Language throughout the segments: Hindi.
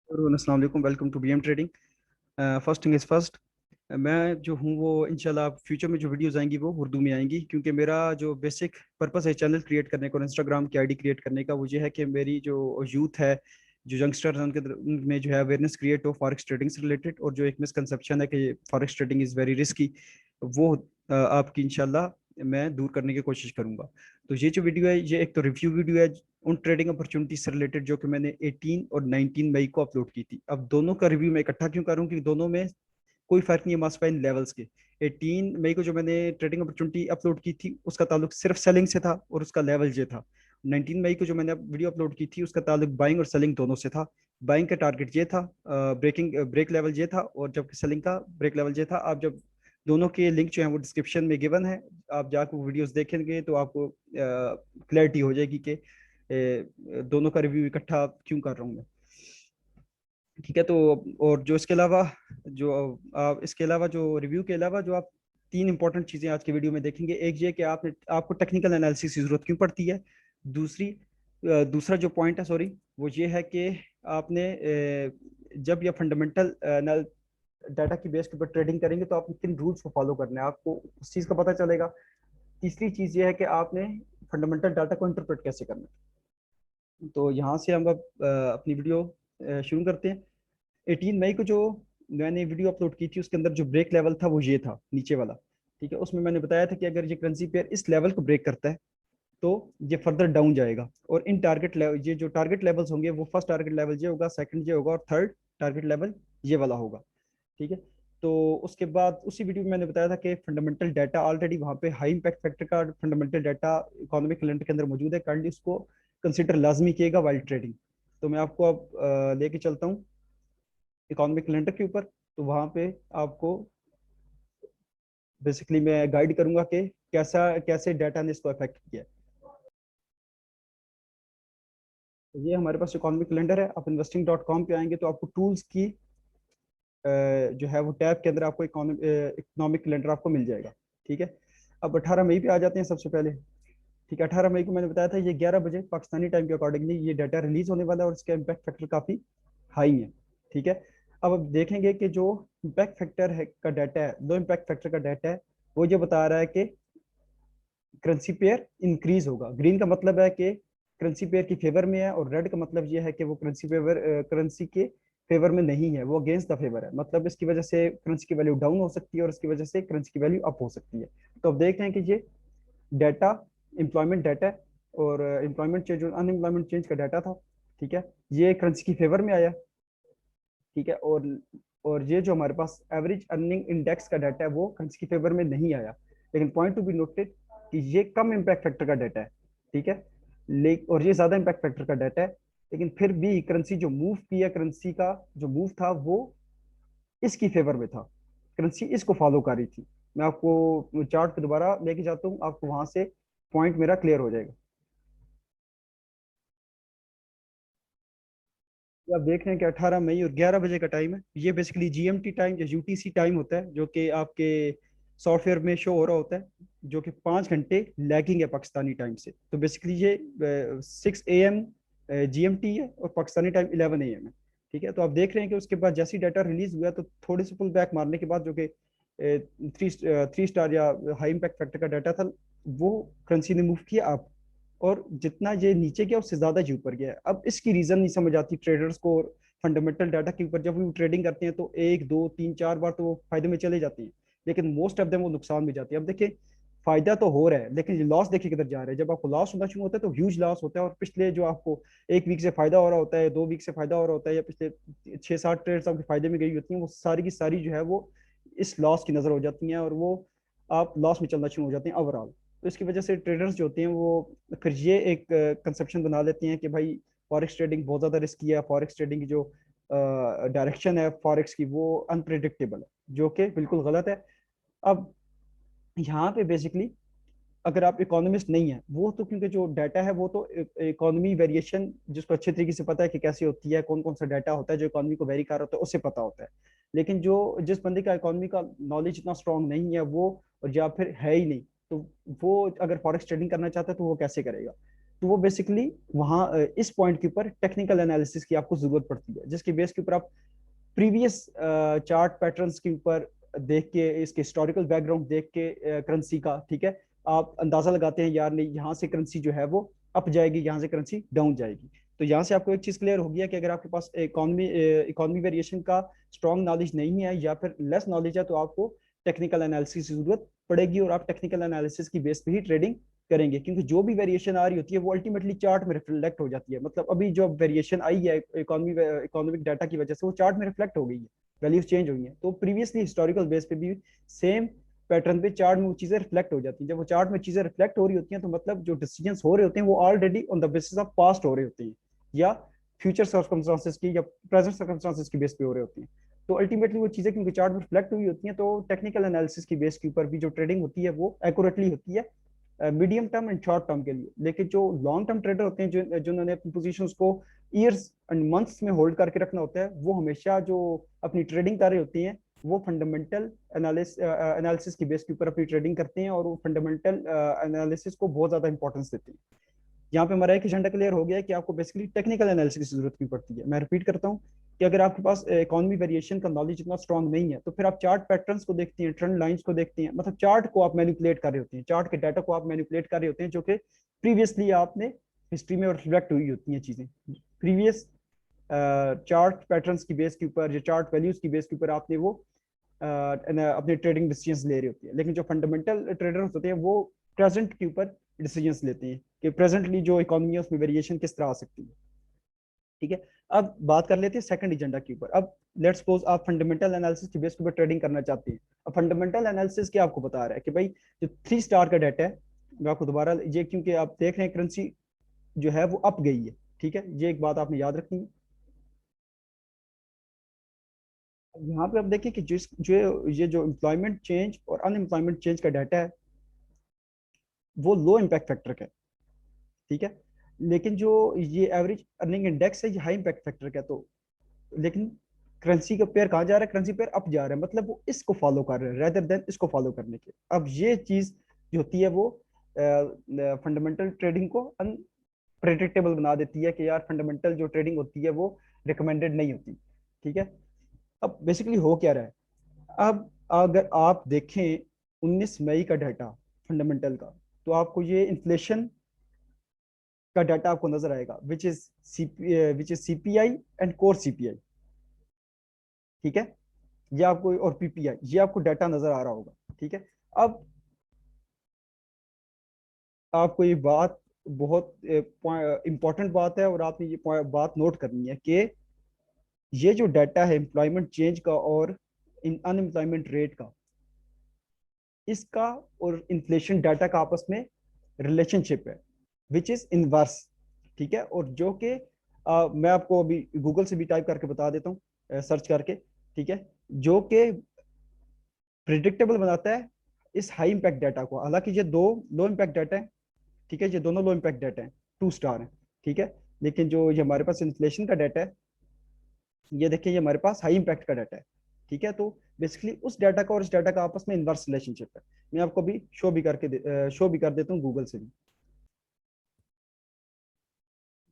अस्सलाम वालेकुम, welcome to BM trading. First thing is first, मैं जो हूँ वो इंशाल्लाह फ्यूचर में जो वीडियोस आएंगी वो उर्दू में आएंगी, क्योंकि मेरा जो बेसिक पर्पस है चैनल क्रिएट करने का और इंस्टाग्राम की आईडी क्रिएट करने का वो ये है कि मेरी जो यूथ है, जो यंगस्टर्स हैं, उनमें जो है अवेयरनेस क्रिएट हो फॉरेक्स ट्रेडिंग से रिलेटेड। और जो एक मिसकंसेप्शन है कि forex trading is very risky, वो आपकी इंशाल्लाह मैं दूर करने की कोशिश करूंगा। तो ये जो वीडियो है ये एक तो रिव्यू वीडियो है उन ट्रेडिंग अपॉर्चुनिटी से रिलेटेड जो कि मैंने 18 और 19 मई को अपलोड की थी। अब दोनों का रिव्यू मैं इकट्ठा क्यों करूं कि दोनों में कोई फर्क नहीं है मास्टरमाइंड लेवल्स के। 18 मई को जो मैंने ट्रेडिंग अपॉर्चुनिटी अपलोड की थी उसका ताल्लुक सिर्फ सेलिंग से था और उसका लेवल ये था। 19 मई को जो मैंने वीडियो अपलोड की थी उसका ताल्लुक बाइंग और सेलिंग दोनों से था। बाइंग का टारगेट ये था, ब्रेक लेवल ये था, और जबकि सेलिंग का ब्रेक लेवल ये था। आप जब दोनों के लिंक जो है वो डिस्क्रिप्शन में गिवन है, आप जाकर वो वीडियोस देखेंगे तो आपको क्लैरिटी हो जाएगी कि दोनों का रिव्यू इकट्ठा क्यों कर रहा हूँ मैं। ठीक है, तो और जो इसके अलावा जो आप इसके अलावा जो रिव्यू के अलावा जो आप तीन इंपॉर्टेंट चीजें आज के वीडियो में देखेंगे, एक ये कि आपने आपको टेक्निकल एनालिसिस की जरूरत क्यों पड़ती है। दूसरी दूसरा जो पॉइंट है, सॉरी, वो ये है कि आपने जब यह फंडामेंटल डाटा की बेस के ऊपर ट्रेडिंग करेंगे तो आपने किन रूल्स को फॉलो करना है, आपको उस चीज का पता चलेगा। तीसरी चीज ये है कि आपने फंडामेंटल डाटा को इंटरप्रेट कैसे करना है। तो यहाँ से हम अब अपनी वीडियो शुरू करते हैं। 18 मई को जो मैंने वीडियो अपलोड की थी उसके अंदर जो ब्रेक लेवल था वो ये था, नीचे वाला। ठीक है, उसमें मैंने बताया था कि अगर ये करेंसी पेयर इस लेवल को ब्रेक करता है तो ये फर्दर डाउन जाएगा। और इन टारगेट लेवल, ये जो टारगेट लेवल्स होंगे वो फर्स्ट टारगेट लेवल ये होगा, सेकंड ये होगा, और थर्ड टारगेट लेवल ये वाला होगा। ठीक है, तो उसके बाद उसी वीडियो में मैंने बताया था कि फंडामेंटल डाटा ऑलरेडी वहाँ पे हाई इम्पैक्ट फैक्टर का फंडामेंटल डाटा इकोनॉमिक कैलेंडर के अंदर मौजूद है। काइंडली उसको कंसिडर लाजमी किएगा वाइल ट्रेडिंग। तो मैं आपको अब लेके चलता हूँ इकोनॉमिक कैलेंडर के ऊपर। तो वहाँ पे आपको बेसिकली मैं गाइड करूंगा कि कैसा कैसे डाटा ने इसको अफेक्ट किया। तो ये हमारे पास इकोनॉमिक कैलेंडर है। आप investing.com पे आएंगे तो आपको टूल्स की जो है वो टैब के अंदर आपको इकोनॉमिक कैलेंडर आपको मिल जाएगा। ठीक है, अब 18 मई पे आ जाते हैं सबसे पहले। ठीक है, 18 मई को मैंने बताया था ये 11 बजे पाकिस्तानी टाइम के अकॉर्डिंगली ये डाटा रिलीज होने वाला है और इसका इम्पैक्ट फैक्टर काफी हाई है। ठीक है, अब देखेंगे कि जो इम्पैक्ट फैक्टर है का डाटा है, दो इम्पैक्ट फैक्टर का डाटा है, वो ये बता रहा है कि करेंसी पेयर इंक्रीज होगा। ग्रीन का मतलब है कि करेंसी पेयर की फेवर में है, और रेड का मतलब ये है कि वो करेंसी के फेवर में नहीं है, वो अगेंस्ट द फेवर है। मतलब इसकी वजह से करेंसी की वैल्यू डाउन हो सकती है और इसकी वजह से करेंसी की वैल्यू अप हो सकती है। तो अब देख रहे हैं कि ये डाटा एम्प्लॉयमेंट डाटा है, और एम्प्लॉयमेंट चेंज और अनएम्प्लॉयमेंट चेंज का डाटा था। ठीक है, ये करेंसी की फेवर में आया। ठीक है, और ये जो हमारे पास एवरेज अर्निंग इंडेक्स का डाटा है वो करेंसी की फेवर में नहीं आया। लेकिन पॉइंट टू बी नोटेड कि ये कम इम्पैक्ट फैक्टर का डाटा है। ठीक है, और ये ज्यादा इम्पैक्ट फैक्टर का डाटा है। लेकिन फिर भी करेंसी जो मूव किया, करेंसी का जो मूव था वो इसकी फेवर में था, करेंसी इसको फॉलो कर रही थी। मैं आपको चार्ट पे दोबारा लेके जाता हूँ, आपको वहां से पॉइंट मेरा क्लियर हो जाएगा। आप देख रहे हैं कि 18 मई और 11 बजे का टाइम है। ये बेसिकली जीएमटी टाइम या यूटीसी टाइम होता है जो कि आपके सॉफ्टवेयर में शो हो रहा होता है, जो कि 5 घंटे लैगिंग है पाकिस्तानी टाइम से। तो बेसिकली ये 6 AM जीएमटी है और पाकिस्तानी टाइम 11 AM है। ठीक है, तो आप देख रहे हैं कि उसके बाद जैसी डाटा रिलीज हुआ तो थोड़े से पुल बैक मारने के बाद जो कि थ्री स्टार या हाई इम्पैक्ट फैक्टर का डाटा था, वो करेंसी ने मूव किया अप। और जितना ये नीचे गया उससे ज्यादा ये ऊपर गया है। अब इसकी रीजन नहीं समझ आती ट्रेडर्स को। फंडामेंटल डाटा के ऊपर जब वो ट्रेडिंग करते हैं तो एक दो तीन चार बार तो वो फायदे में चले जाते हैं, लेकिन मोस्ट ऑफ देम वो नुकसान में जाती है। अब देखिए, फायदा तो हो रहा है लेकिन ये लॉस देखिए किधर जा रहा है। जब आपको लॉस होना शुरू होता है तो ह्यूज लॉस होता है, और पिछले जो आपको एक वीक से फायदा हो रहा होता है, 2 वीक से फायदा हो रहा होता है, या पिछले 6-7 ट्रेड्स आपके फायदे में गई होती हैं, वो सारी की सारी जो है वो इस लॉस की नजर हो जाती हैं, और वो आप लॉस में चलना शुरू हो जाते हैं ओवरऑल। तो इसकी वजह से ट्रेडर्स जो होते हैं वो फिर ये एक कंसेप्शन बना लेते हैं कि भाई फॉरेक्स ट्रेडिंग बहुत ज़्यादा रिस्की है, फॉरेक्स ट्रेडिंग की जो डायरेक्शन है फॉरेक्स की वो अनप्रिडिक्टेबल है, जो कि बिल्कुल गलत है। अब यहाँ पे बेसिकली अगर आप इकोनॉमिस्ट नहीं है वो तो, क्योंकि जो डाटा है वो तो इकोनॉमी वेरिएशन जिसको अच्छे तरीके से पता है कि कैसे होती है, कौन कौन सा डाटा होता है जो इकोनॉमी को वेरी कर रहा होता है, उससे पता होता है। लेकिन जो जिस बंदे का इकोनॉमी का नॉलेज इतना स्ट्रांग नहीं है वो, और या फिर है ही नहीं, तो वो अगर फॉरेक्स ट्रेडिंग करना चाहता है तो वो कैसे करेगा। तो वो बेसिकली वहाँ इस पॉइंट के ऊपर टेक्निकल एनालिसिस की आपको जरूरत पड़ती है, जिसके बेस के ऊपर आप प्रीवियस चार्ट पैटर्न्स के ऊपर देख के, इसके हिस्टोरिकल बैकग्राउंड देख के करेंसी का, ठीक है, आप अंदाजा लगाते हैं यार नहीं यहाँ से करेंसी जो है वो अप जाएगी, यहाँ से करेंसी डाउन जाएगी। तो यहाँ से आपको एक चीज क्लियर हो गया कि अगर आपके पास इकोनॉमी वेरिएशन का स्ट्रॉन्ग नॉलेज नहीं है या फिर लेस नॉलेज है, तो आपको टेक्निकल एनालिसिस की जरूरत पड़ेगी, और आप टेक्निकल एनालिसिस की बेस पे ही ट्रेडिंग करेंगे, क्योंकि जो भी वेरिएशन आ रही होती है वो अल्टीमेटली चार्ट में रिफ्लेक्ट हो जाती है। मतलब अभी जो वेरिएशन आई है इकोनॉमिक डाटा की वजह से, वो चार्ट में रिफ्लेक्ट हो गई है, वैल्यूज चेंज हुई हैं। तो प्रीवियसली हिस्टोरिकल बेस पे भी सेम पैटर्न पे चार्ट में वो चीजें रिफ्लेक्ट हो जाती हैं। जब वो चार्ट में चीजें रिफ्लेक्ट हो रही होती हैं, तो मतलब जो डिसीजंस हो रहे होते हैं वो already on the basis of past हो रहे होते हैं, या फ्यूचर सर्कमस्टांसेस की या प्रेजेंट सर्कमस्टांसेस की बेस पे हो रहे होते हैं। तो अल्टीमेटली वो चीजें क्योंकि चार्ट में रिफ्लेक्ट हुई होती हैं, तो टेक्निकल एनालिसिस की बेस के ऊपर भी जो ट्रेडिंग होती है वो एक्यूरेटली होती है medium term and short term के लिए। लेकिन जो लॉन्ग टर्म ट्रेडर होते हैं, जो जिन्होंने अपनी पोजीशंस को ईयर्स एंड मंथ्स में होल्ड करके रखना होता है, वो हमेशा जो अपनी ट्रेडिंग कर रहे होती हैं वो फंडामेंटल एनालिसिस की बेस के ऊपर अपनी ट्रेडिंग करते हैं, और वो फंडामेंटल एनालिसिस को बहुत ज्यादा इंपॉर्टेंस देते हैं। यहाँ पे हमारा एक एजेंडा क्लियर हो गया है कि आपको बेसिकली टेक्निकल एनालिसिस की जरूरत क्यों पड़ती है। मैं रिपीट करता हूँ कि अगर आपके पास इकोनॉमी वेरिएशन का नॉलेज इतना स्ट्रांग नहीं है, तो फिर आप चार्ट पैटर्न्स को देखते हैं, ट्रेंड लाइंस को देखते हैं, मतलब चार्ट को आप मैनिपुलेट कर रहे होते हैं, चार्ट के डाटा को आप मैनिपुलेट कर रहे होते हैं, जो कि प्रीवियसली आपने हिस्ट्री में रिफ्लेक्ट हुई होती हैं चीजें। प्रीवियस चार्ट पैटर्न्स की बेस के ऊपर या चार्ट वैल्यूज की बेस के ऊपर आपने वो अपने ट्रेडिंग डिसीजंस ले रही होती है। लेकिन जो फंडामेंटल ट्रेडर्स होते हैं वो प्रेजेंट के ऊपर डिसीजंस लेते हैं कि प्रेजेंटली जो इकोनॉमी है उसमें वेरिएशन किस तरह आ सकती है। ठीक है, अब बात कर लेते हैं सेकंड एजेंडा के ऊपर। अब लेट्स सपोज आप फंडामेंटल एनालिसिस के बेस के ऊपर ट्रेडिंग करना चाहते हैं। अब फंडामेंटल एनालिसिस क्या आपको बता रहा है कि भाई जो 3 स्टार का डाटा है, मैं आपको दोबारा ये, क्योंकि आप देख रहे हैं करेंसी जो है वो अप गई है, ठीक है, ये एक बात आपने याद रखनी है। यहाँ पे आप देखिए कि जिस जो ये जो एम्प्लॉयमेंट चेंज और अनएम्प्लॉयमेंट चेंज का डाटा है वो लो इम्पैक्ट फैक्टर का है, ठीक है। लेकिन जो ये एवरेज अर्निंग इंडेक्स है ये हाई इम्पैक्ट फैक्टर का है। तो लेकिन करेंसी का पेयर कहाँ जा रहा है, करेंसी पेयर अप जा रहा है, मतलब वो इसको फॉलो कर रहे हैं रेदर देन इसको फॉलो करने के। अब ये चीज जो होती है वो फंडामेंटल ट्रेडिंग को अनप्रेडिक्टेबल बना देती है कि यार फंडामेंटल जो ट्रेडिंग होती है वो रिकमेंडेड नहीं होती, ठीक है। अब बेसिकली हो क्या रहा है, अब अगर आप देखें 19 मई का डाटा फंडामेंटल का, तो आपको ये इन्फ्लेशन का डाटा आपको नजर आएगा, which is CPI and core CPI, ठीक है। ये आपको, और पीपीआई, ये आपको डाटा नजर आ रहा होगा, ठीक है। अब आपको ये बात बहुत इंपॉर्टेंट बात है, और आपने ये बात नोट करनी है कि ये जो डाटा है एम्प्लॉयमेंट चेंज का और अनएम्प्लॉयमेंट रेट का, इसका और इन्फ्लेशन डाटा का आपस में रिलेशनशिप है विच इज इनवर्स, ठीक है। और जो कि मैं आपको अभी गूगल से भी टाइप करके बता देता हूँ, सर्च करके, ठीक है, जो कि प्रिडिक्टेबल बनाता है इस हाई इम्पैक्ट डाटा को। हालांकि ये दो लो इम्पैक्ट डाटा है, ठीक है, ये दोनों लो इम्पैक्ट डाटा है, 2 स्टार है, ठीक है। लेकिन जो ये हमारे पास इन्फ्लेशन का डाटा है, ये देखिए ये हमारे पास हाई इम्पैक्ट का डाटा है, ठीक है। तो बेसिकली उस डाटा का और इस डाटा का आपस में इनवर्स रिलेशनशिप है। मैं आपको भी शो भी कर देता हूँ गूगल से भी।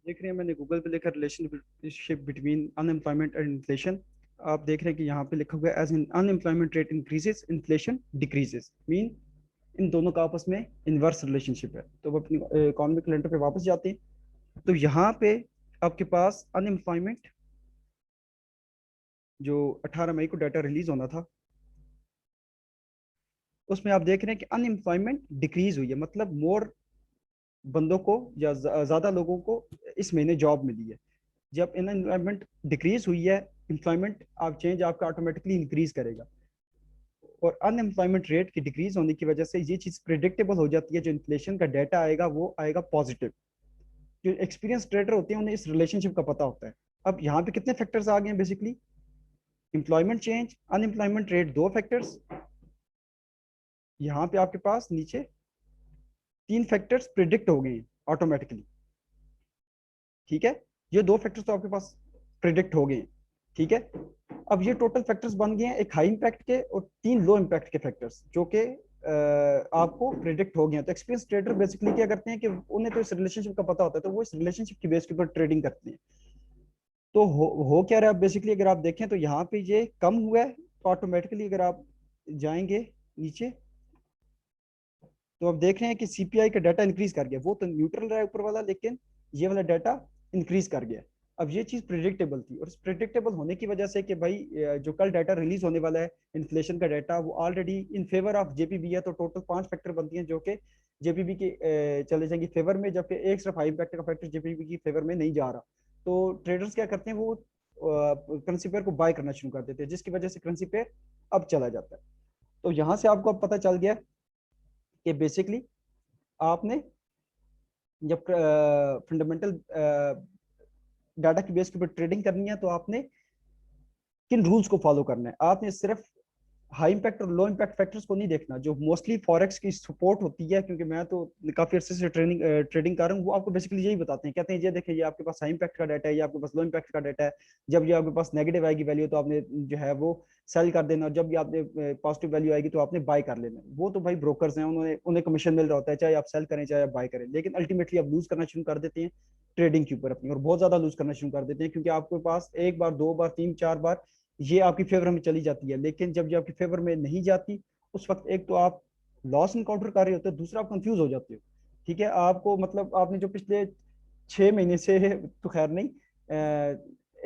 देख रहे हैं मैंने गूगल पे लिखा relationship between unemployment and inflation. आप देख रहे हैं कि यहाँ पे लिखा हुआ है as in unemployment rate increases inflation decreases, mean इन दोनों का आपस में इनवर्स रिलेशनशिप है। तो अब अपनी इकोनॉमिक कैलेंडर पे वापस जाते हैं। तो यहाँ पे आपके पास अनएम्प्लॉयमेंट जो 18 मई को डाटा रिलीज होना था, उसमें आप देख रहे हैं कि अनएम्प्लॉयमेंट डिक्रीज हुई है, मतलब मोर बंदों को या ज्यादा लोगों को इस महीने जॉब मिली है। जब अनएम्प्लॉयमेंट डिक्रीज हुई है, एम्प्लॉयमेंट आप चेंज आपका ऑटोमेटिकली इंक्रीज करेगा, और अनएम्प्लॉयमेंट रेट की डिक्रीज होने की वजह से ये चीज प्रिडिक्टेबल हो जाती है, जो इन्फ्लेशन का डाटा आएगा वो आएगा पॉजिटिव। जो एक्सपीरियंस ट्रेडर होते हैं उन्हें इस रिलेशनशिप का पता होता है। अब यहाँ पे कितने फैक्टर्स आ गए हैं basically, employment change, unemployment rate, 2 factors. यहाँ पे आपके पास नीचे 3 फैक्टर्स प्रिडिक्ट हो गए हैं ऑटोमेटिकली, ठीक है। ये 2 फैक्टर्स तो आपके पास प्रिडिक्ट हो गए हैं, ठीक है। अब ये टोटल फैक्टर्स बन गए हैं एक हाई इम्पैक्ट के और 3 लो इम्पैक्ट के फैक्टर्स, जो कि आपको प्रिडिक्ट हो गया। तो एक्सपीरियंस ट्रेडर बेसिकली क्या करते हैं कि उन्हें तो इस रिलेशनशिप का पता होता है, तो वो इस रिलेशनशिप की बेस के ऊपर ट्रेडिंग करते हैं। तो हो क्या रहा है बेसिकली, अगर आप देखें तो यहाँ पे ये कम हुआ है, तो ऑटोमेटिकली अगर आप जाएंगे नीचे तो आप देख रहे हैं कि सीपीआई का डाटा इंक्रीज कर गया। वो तो न्यूट्रल रहा है ऊपर वाला, लेकिन ये वाला डाटा इंक्रीज कर गया। अब ये चीज प्रिडिक्टेबल थी, और प्रिडिक्टेबल होने की वजह से कि भाई जो कल डाटा रिलीज होने वाला है इन्फ्लेशन का डाटा, वो already in favour of JPB है। तो टोटल 5 फैक्टर बनती हैं जो कि जेपीबी के चले जाएंगे फेवर में, जबकि एक सिर्फ हाई फैक्टर का फैक्टर जेपीबी की फेवर में नहीं जा रहा। तो ट्रेडर्स क्या करते हैं, वो करेंसी पेयर को बाय करना शुरू कर देते हैं, जिसकी वजह से करेंसी पेयर अब चला जाता है। तो यहाँ से आपको अब पता चल गया कि बेसिकली आपने जब फंडामेंटल डाटा की बेस के ऊपर ट्रेडिंग करनी है तो आपने किन रूल्स को फॉलो करना है। आपने सिर्फ हाई इंपैक्ट और लो इंपैक्ट फैक्टर्स को नहीं देखना, जो मोस्टली फॉरेक्स की सपोर्ट होती है, क्योंकि मैं तो काफी अर्से से ट्रेडिंग कर रहा हूँ। वो आपको बेसिकली यही बताते हैं, कहते हैं ये देखिए, ये आपके पास हाई इंपैक्ट का डाटा है, ये आपके पास लो इंपैक्ट का डाटा है। जब ये आपके पास नेगेटिव आएगी वैल्यू तो आपने जो है वो सेल कर देना, और जब भी आपने पॉजिटिव वैल्यू आएगी तो आपने बाय कर लेना। वो तो भाई ब्रोकर्स हैं, उन्हें कमीशन मिल रहा होता है, चाहे आप सेल करें चाहे आप बाय करें, लेकिन अल्टीमेटली आप लूज करना शुरू कर देते हैं ट्रेडिंग के ऊपर अपनी, और बहुत ज्यादा लूज करना शुरू कर देते हैं, क्योंकि आपके पास एक बार, दो बार, तीन, चार बार ये आपकी फेवर में चली जाती है। लेकिन जब ये आपकी फेवर में नहीं जाती, उस वक्त एक तो आप लॉस इनकाउंटर कर रहे होते हो, दूसरा आप कंफ्यूज हो जाते हो। ठीक है, आपको मतलब आपने जो पिछले 6 महीने से तो खैर नहीं,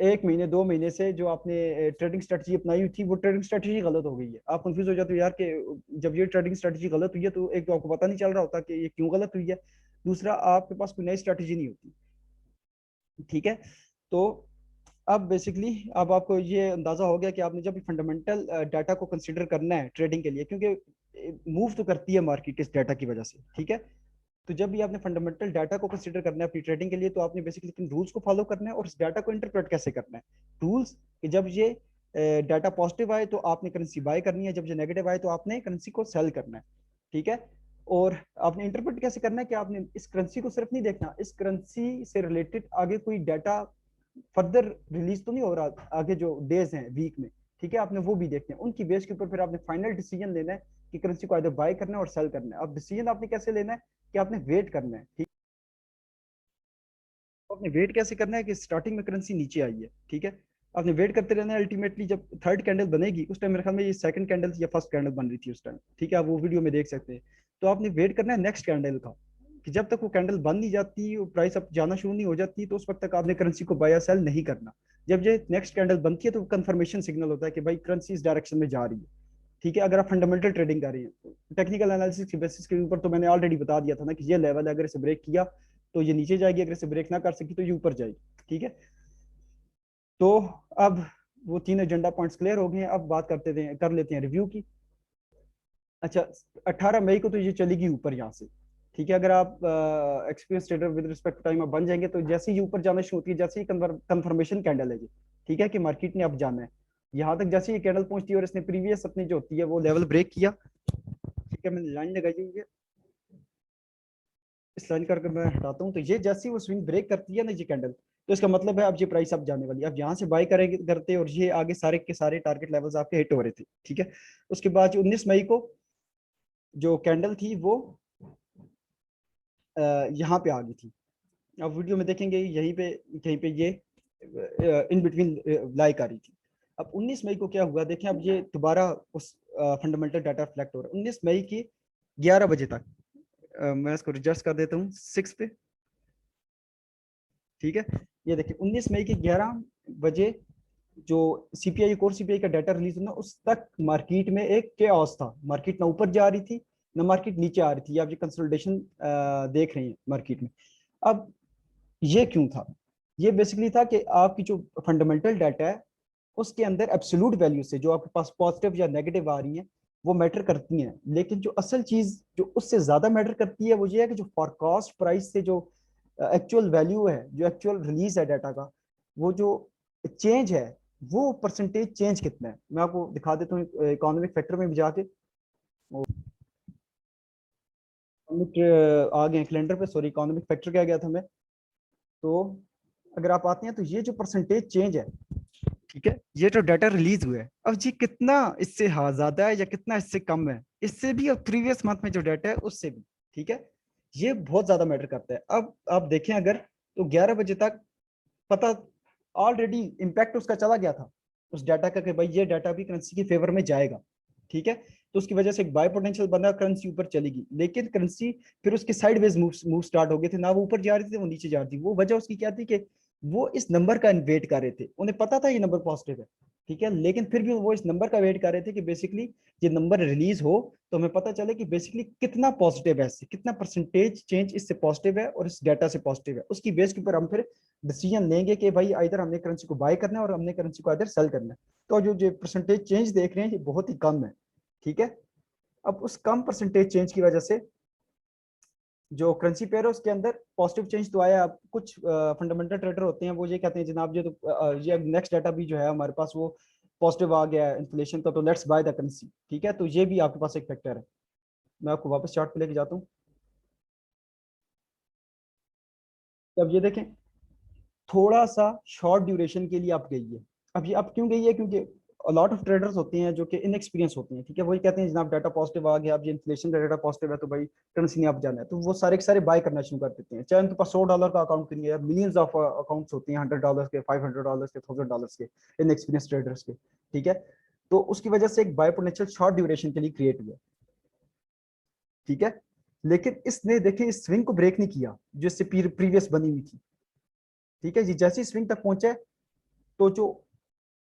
1 महीने 2 महीने से जो आपने ट्रेडिंग स्ट्रेटजी अपनाई हुई थी, वो ट्रेडिंग स्ट्रेटजी गलत हो गई है। आप कंफ्यूज हो जाते हो यार कि जब ये ट्रेडिंग स्ट्रेटजी गलत हुई है, तो एक तो आपको पता नहीं चल रहा होता कि ये क्यों गलत हुई है, दूसरा आपके पास कोई नई स्ट्रेटजी नहीं होती। ठीक है, तो अब बेसिकली अब आपको ये अंदाजा हो गया कि आपने जब फंडामेंटल डाटा को कंसीडर करना है ट्रेडिंग के लिए, क्योंकि मूव तो करती है मार्केट इस डाटा की वजह से। ठीक है, तो जब भी आपने फंडामेंटल डाटा को कंसीडर करना है अपनी ट्रेडिंग के लिए, तो आपने बेसिकली किन रूल्स को फॉलो करना है और इस डाटा को इंटरप्रेट कैसे करना है। रूल्स कि जब ये डाटा पॉजिटिव आए तो आपने करेंसी बाय करनी है, जब ये नेगेटिव आए तो आपने करेंसी को सेल करना है। ठीक है, और आपने इंटरप्रेट कैसे करना है कि आपने इस करेंसी को सिर्फ नहीं देखना, इस करेंसी से रिलेटेड आगे कोई डाटा फर्दर रिलीज तो नहीं हो रहा आगे जो डेज हैं वीक में। ठीक है, आपने वो भी देखने हैं, उनकी बेस के ऊपर फिर आपने फाइनल डिसीजन लेना है कि करेंसी को आइदर बाय करना है और सेल करना है। अब डिसीजन आपने कैसे लेना है कि आपने वेट करना है। ठीक, तो आपने वेट कैसे करना है कि स्टार्टिंग में करेंसी नीचे आई है। ठीक है, आपने वेट करते रहना है। अल्टीमेटली जब थर्ड कैंडल बनेगी, उस टाइम मेरे ख्याल में ये सेकंड कैंडल या फर्स्ट कैंडल बन रही थी उस टाइम, ठीक है, आप वो वीडियो में देख सकते हैं। तो आपने वेट करना है नेक्स्ट कैंडल का, कि जब तक वो कैंडल बंद नहीं जाती, वो प्राइस अप जाना शुरू नहीं हो जाती, तो उस वक्त तक आपने करेंसी को बाय या सेल नहीं करना। जब ये नेक्स्ट कैंडल बनती है तो कंफर्मेशन सिग्नल होता है कि भाई करेंसी इस डायरेक्शन में जा रही है। ठीक है, अगर आप फंडामेंटल ट्रेडिंग कर रही हैं, टेक्निकल एनालिसिस की बेसिस के ऊपर तो मैंने ऑलरेडी बता दिया था ना कि ये लेवल है, अगर इसे ब्रेक किया तो ये नीचे जाएगी, अगर इसे ब्रेक ना कर सकी तो ये ऊपर जाएगी। ठीक है, तो अब वो तीन एजेंडा पॉइंट्स क्लियर हो गए हैं। अब बात करते थे, कर लेते हैं रिव्यू की। अच्छा, 18 मई को तो ये चलेगी ऊपर यहाँ से। ठीक है, अगर आप experience trader with respect time आप बन जाएंगे, तो जैसे ही ऊपर जाना शुरू होती है, जैसे ही कंफर्मेशन कैंडल है जी, ठीक है, कि मार्केट ने अब जाना है, यहाँ तक जैसे ही कैंडल पहुंचती है और इसने प्रीवियस अपनी जो होती है वो लेवल ब्रेक किया। ठीक है, मैंने लाइन लगाई हुई है, इस लाइन करके मैं हटाता हूँ, तो ये जैसे ही वो स्विंग ब्रेक करती है ना ये कैंडल, तो इसका मतलब है अब ये प्राइस अब जाने वाली है। अब यहाँ से बाय करेंगे करते, और ये आगे सारे के सारे टारगेट लेवल्स आपके हिट हो रहे थे। ठीक है, उसके बाद 19 मई को जो कैंडल थी वो यहाँ पे आ गई थी। आप वीडियो में देखेंगे यहीं पे कहीं पे ये इन बिटवीन लाई आ रही थी। अब 19 मई को क्या हुआ देखें, अब ये दोबारा उस फंडामेंटल डाटा रिफ्लेक्ट हो रहा है 19 मई की 11 बजे तक। मैं इसको एडजस्ट कर देता हूँ 6 पे। ठीक है, ये देखिए 19 मई के 11 बजे जो सीपीआई कोर सीपीआई का डाटा रिलीज हुआ, उस तक मार्केट में एक केओस था। मार्केट ना ऊपर जा रही थी ना मार्केट नीचे आ रही थी। आप ये कंसोलिडेशन देख रहे हैं मार्केट में। अब ये क्यों था? ये बेसिकली था कि आपकी जो फंडामेंटल डाटा है उसके अंदर एब्सोल्यूट वैल्यू से जो आपके पास पॉजिटिव या नेगेटिव आ रही हैं वो मैटर करती हैं, लेकिन जो असल चीज जो उससे ज्यादा मैटर करती है वो ये है कि जो फॉरकास्ट प्राइस से जो एक्चुअल वैल्यू है, जो एक्चुअल रिलीज है डाटा का, वो जो चेंज है, वो परसेंटेज चेंज कितना है। मैं आपको दिखा देता हूँ इकोनॉमिक फैक्टर में भी जाके। आ गए कैलेंडर पे, सॉरी इकोनॉमिक फैक्टर क्या गया था मैं। तो अगर आप आते हैं तो ये जो परसेंटेज चेंज है, ठीक है, ये जो डाटा रिलीज हुआ है, अब जी कितना इससे हाँ ज्यादा है या कितना इससे कम है, इससे भी, अब प्रीवियस मंथ में जो डाटा है उससे भी, ठीक है, ये बहुत ज्यादा मैटर करता है। अब आप देखें अगर, तो 11 बजे तक पता ऑलरेडी इम्पैक्ट उसका चला गया था उस डाटा का कि भाई ये डाटा भी करेंसी के फेवर में जाएगा, ठीक है। तो उसकी वजह से एक बाय पोटेंशियल बना, करेंसी ऊपर चलेगी, लेकिन करेंसी फिर उसके साइडवेज मूव स्टार्ट हो गए थे, ना वो ऊपर जा रही थी वो नीचे जा रही थी। वो वजह उसकी क्या थी कि वो इस नंबर का वेट कर रहे थे, उन्हें पता था ये नंबर पॉजिटिव है, ठीक है, लेकिन फिर भी वो इस नंबर का वेट कर रहे थे कि बेसिकली ये नंबर रिलीज हो तो हमें पता चले कि बेसिकली कितना पॉजिटिव है, इससे कितना परसेंटेज चेंज इससे पॉजिटिव है और इस डाटा से पॉजिटिव है। उसकी बेस के ऊपर हम फिर डिसीजन लेंगे कि भाई इधर हमने करेंसी को बाय करना है और हमने करेंसी को इधर सेल करना है। तो जो जो परसेंटेज चेंज देख रहे हैं ये बहुत ही कम है, ठीक है। अब उस कम परसेंटेज चेंज की वजह से जो करेंसी पेयर है उसके अंदर पॉजिटिव चेंज तो आया। अब कुछ फंडामेंटल ट्रेडर होते हैं वो ये कहते हैं जनाब ये तो ये नेक्स्ट डाटा भी जो है हमारे पास वो पॉजिटिव आ गया है इन्फ्लेशन का, तो लेट्स बाय द करेंसी, ठीक है। तो ये भी आपके पास एक फैक्टर है। मैं आपको वापस चार्ट पे लेके जाता हूँ। अब ये देखें, थोड़ा सा शॉर्ट ड्यूरेशन के लिए आप गई है। अब ये अब क्यों गई है, क्योंकि लॉट ऑफ ट्रेडर्स होते हैं जो कि इनएक्सपीरियंस होते हैं, ठीक है, वही कहते हैं जनाब डाटा पॉजिटिव आ गया, अब ये इन्फ्लेशन का डाटा पॉजिटिव है तो भाई करेंसी नहीं आप जाना है, तो वो सारे के सारे बाय करना शुरू कर देते हैं। चाहे उनके पास $100 का अकाउंट नहीं है, मिलियंस ऑफ अकाउंट्स होते हैं, $100 के, $500 के, $1000 के, इनएक्सपीरियंस ट्रेडर्स के, ठीक है। तो उसकी वजह से एक बाय पोटेंशियल शॉर्ट ड्यूरेशन के लिए क्रिएट हुआ, ठीक है। लेकिन इसने देखें इस स्विंग को ब्रेक नहीं किया जो इससे प्रीवियस बनी हुई थी, ठीक है जी। जैसे ही स्विंग तक पहुंचे तो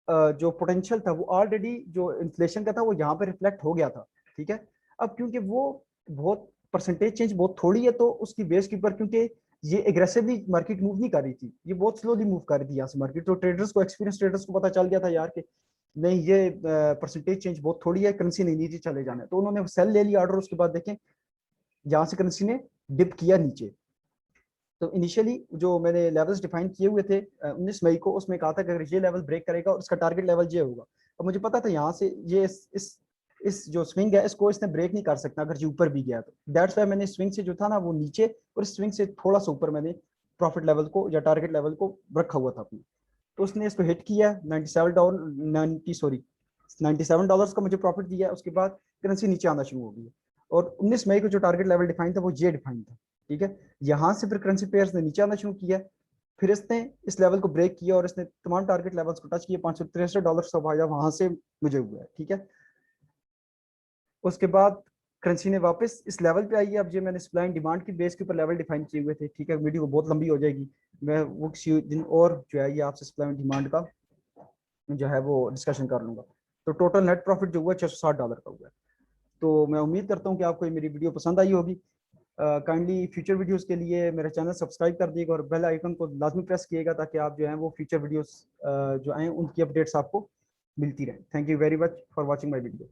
जो पोटेंशियल था वो ऑलरेडी जो इन्फ्लेशन का था वो यहाँ पे रिफ्लेक्ट हो गया था, ठीक है। अब क्योंकि वो बहुत परसेंटेज चेंज बहुत थोड़ी है तो उसकी बेस के ऊपर, क्योंकि ये एग्रेसिवली मार्केट मूव नहीं कर रही थी, ये बहुत स्लोली मूव कर रही थी यहाँ से मार्केट, तो ट्रेडर्स को, एक्सपीरियंस ट्रेडर्स को पता चल गया था यार कि नहीं ये परसेंटेज चेंज बहुत थोड़ी है, करेंसी नहीं नीचे चले जाना है, तो उन्होंने सेल ले लिया ऑर्डर। उसके बाद देखें यहाँ से करेंसी ने डिप किया नीचे। तो इनिशियली जो मैंने लेवल्स डिफाइन किए हुए थे 19 मई को, उसमें कहा था कि अगर ये लेवल ब्रेक करेगा और इसका टारगेट लेवल ये होगा। अब मुझे पता था यहाँ से ये इस जो स्विंग है इसको इसने ब्रेक नहीं कर सकता अगर ये ऊपर भी गया तो, दैट्स वाई मैंने स्विंग से जो था ना वो नीचे और इस स्विंग से थोड़ा सा ऊपर मैंने प्रॉफिट लेवल को या टारगेट लेवल को रखा हुआ था अपने। तो उसने इसको हिट किया, $97 का मुझे प्रॉफिट दिया। उसके बाद करेंसी नीचे आना शुरू हो गई और 19 मई को जो टारगेट लेवल डिफाइन था वो ये डिफाइन था, ठीक है। यहाँ से फिर करेंसी पेयर्स ने नीचे आना शुरू किया, फिर इसने इस लेवल को ब्रेक किया और इसने तमाम टारगेट लेवल्स को टच किए। $563 का फायदा वहां से मुझे हुआ है, ठीक है। उसके बाद करेंसी ने वापस इस लेवल पे आई है। अब ये मैंने सप्लाई एंड डिमांड की बेस के ऊपर लेवल डिफाइन किए हुए थे, ठीक है। वीडियो बहुत लंबी हो जाएगी, मैं वो किसी दिन और जो है ये आपसे सप्लाई एंड डिमांड का जो है वो डिस्कशन कर लूंगा। तो टोटल नेट प्रॉफिट जो हुआ है $660 का हुआ है। तो मैं उम्मीद करता हूँ कि आपको ये मेरी वीडियो पसंद आई होगी। काइंडली फ्यूचर वीडियोस के लिए मेरा चैनल सब्सक्राइब कर दिएगा और बेल आइकन को लाजमी प्रेस किएगा ताकि आप जो है वो फ्यूचर वीडियोस जो आए उनकी अपडेट्स आपको मिलती रहें। Thank you very much for watching my video.